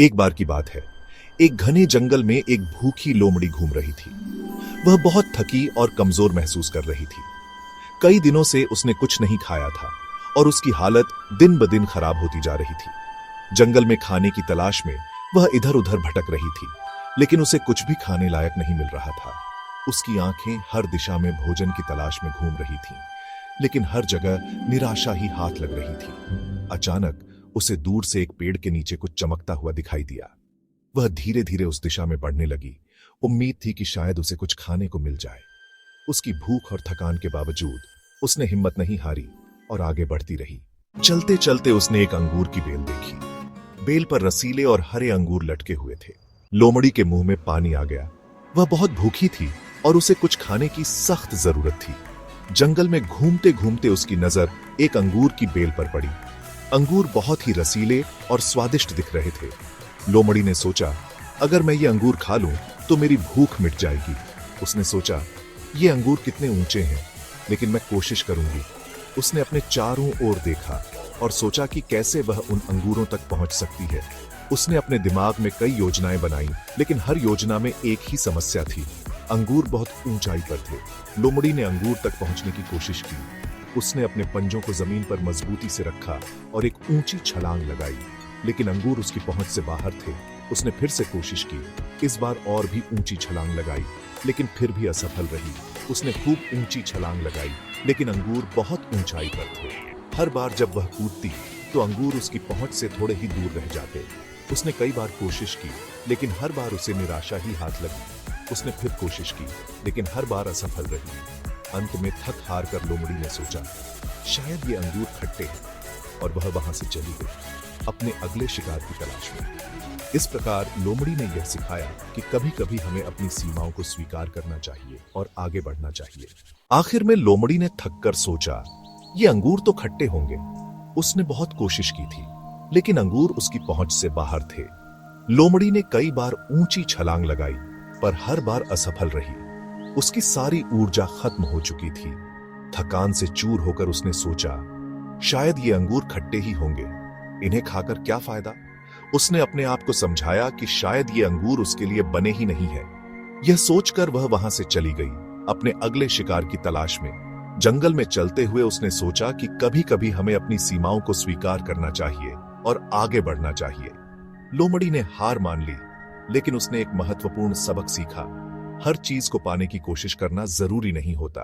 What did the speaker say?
एक बार की बात है, एक घने जंगल में एक भूखी लोमड़ी घूम रही थी। वह बहुत थकी और कमजोर महसूस कर रही थी। कई दिनों से उसने कुछ नहीं खाया था और उसकी हालत दिन ब दिन खराब होती जा रही थी। जंगल में खाने की तलाश में वह इधर उधर भटक रही थी, लेकिन उसे कुछ भी खाने लायक नहीं मिल रहा था। उसकी आंखें हर दिशा में भोजन की तलाश में घूम रही थीं, लेकिन हर जगह निराशा ही हाथ लग रही थी। अचानक उसे दूर से एक पेड़ के नीचे कुछ चमकता हुआ दिखाई दिया। वह धीरे धीरे उस दिशा में बढ़ने लगी। उम्मीद थी कि शायद उसे कुछ खाने को मिल जाए। उसकी भूख और थकान के बावजूद उसने हिम्मत नहीं हारी और आगे बढ़ती रही। चलते चलते उसने एक अंगूर की बेल देखी। बेल पर रसीले और हरे अंगूर लटके हुए थे। लोमड़ी के मुंह में पानी आ गया। वह बहुत भूखी थी और उसे कुछ खाने की सख्त जरूरत थी। जंगल में घूमते घूमते उसकी नजर एक अंगूर की बेल पर पड़ी। अंगूर बहुत ही रसीले और स्वादिष्ट दिख रहे थे। लोमड़ी ने सोचा, अगर मैं ये अंगूर खा लूं तो मेरी भूख मिट जाएगी। उसने सोचा, ये अंगूर कितने ऊंचे हैं, लेकिन मैं कोशिश करूंगी। उसने अपने चारों ओर देखा और सोचा कि कैसे वह उन अंगूरों तक पहुंच सकती है। उसने अपने दिमाग में कई योजनाएं बनाई, लेकिन हर योजना में एक ही समस्या थी। अंगूर बहुत ऊंचाई पर थे। लोमड़ी ने अंगूर तक पहुंचने की कोशिश की। उसने अपने पंजों को जमीन पर मजबूती से रखा और एक ऊंची छलांग लगाई, लेकिन अंगूर उसकी पहुंच से बाहर थे। उसने फिर से कोशिश की। इस बार और भी ऊंची छलांग लगाई, लेकिन फिर भी असफल रही। उसने खूब ऊंची छलांग लगाई, लेकिन अंगूर बहुत ऊंचाई पर थे। हर बार जब वह कूदती तो अंगूर उसकी पहुंच से थोड़े ही दूर रह जाते। उसने कई बार कोशिश की, लेकिन हर बार उसे निराशा ही हाथ लगी। उसने फिर कोशिश की, लेकिन हर बार असफल रही। अंत में थक हार कर लोमड़ी ने सोचा, शायद ये अंगूर खट्टे हैं, और वह वहां से चली गई अपने अगले शिकार की तलाश में। इस प्रकार लोमड़ी ने यह सिखाया कि कभी कभी हमें अपनी सीमाओं को स्वीकार करना चाहिए और आगे बढ़ना चाहिए। आखिर में लोमड़ी ने थककर सोचा, ये अंगूर तो खट्टे होंगे। उसने बहुत कोशिश की थी, लेकिन अंगूर उसकी पहुंच से बाहर थे। लोमड़ी ने कई बार ऊंची छलांग लगाई, पर हर बार असफल रही। उसकी सारी ऊर्जा खत्म हो चुकी थी। थकान से चूर होकर उसने सोचा, शायद ये अंगूर खट्टे ही होंगे, इन्हें खाकर क्या फायदा। उसने अपने आप को समझाया कि शायद ये अंगूर उसके लिए बने ही नहीं है। यह सोचकर वह वहां से चली गई अपने अगले शिकार की तलाश में। जंगल में चलते हुए उसने सोचा कि कभी कभी हमें अपनी सीमाओं को स्वीकार करना चाहिए और आगे बढ़ना चाहिए। लोमड़ी ने हार मान ली, लेकिन उसने एक महत्वपूर्ण सबक सीखा। हर चीज को पाने की कोशिश करना जरूरी नहीं होता।